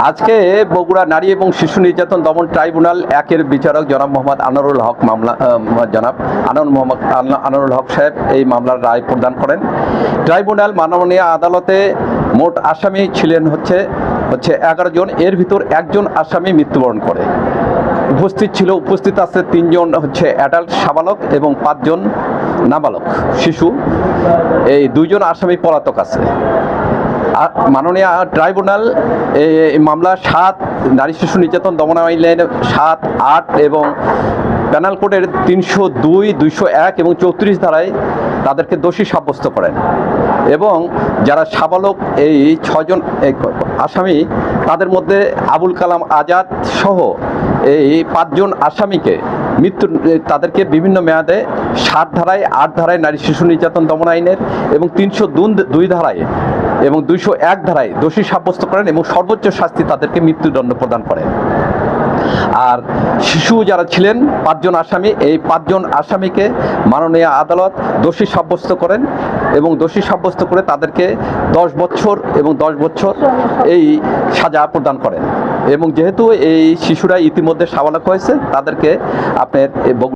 আজকে বগুড়া নারী এবং শিশু নির্যাতন দমন ট্রাইব্যুনাল একের বিচারক জনাব মোহাম্মদ আনোয়ারুল হক জনাব আনোয়ারুল হক সাহেব এই মামলার রায় প্রদান করেন। ট্রাইব্যুনাল মাননীয় আদালতে মোট আসামি ছিলেন হচ্ছে 11 জন। এর ভিতর একজন আসামি মৃত্যুবরণ করে। উপস্থিত আছে 3 জন অ্যাডাল্ট সাবালক এবং 5 জন নাবালক শিশু। এই 2 জন আসামি পলাতক আছে। মাননীয় ট্রাইব্যুনাল এই মামলা 7 নারী শিশু নির্যাতন দমন আইনের 7, 8 এবং পেনাল কোডের 302, 201 এবং 34 ধারায় তাদেরকে দোষী সাব্যস্ত করেন এবং যারা সাবালক এই 6 জন আসামি তাদের মধ্যে আবুল কালাম আজাদ সহ এই 5 জন আসামিকে তাদেরকে বিভিন্ন মেয়াদে 7 ধারায়, 8 ধারায় নারী শিশু নির্যাতন দমন আইনের এবং 302 ধারায় এবং 201 ধারায় দোষী সাব্যস্ত করেন এবং সর্বোচ্চ শাস্তি তাদেরকে মৃত্যুদণ্ড প্রদান করেন। আর শিশু যারা ছিলেন 5 জন আসামি, এই 5 জন আসামিকে মাননীয় আদালত দোষী সাব্যস্ত করেন এবং দোষী সাব্যস্ত করে তাদেরকে 10 বছর এবং 10 বছর এই সাজা প্রদান করেন। এবং যেহেতু এই শিশুরা ইতিমধ্যে সাবালক হয়েছে তাদেরকে আপনার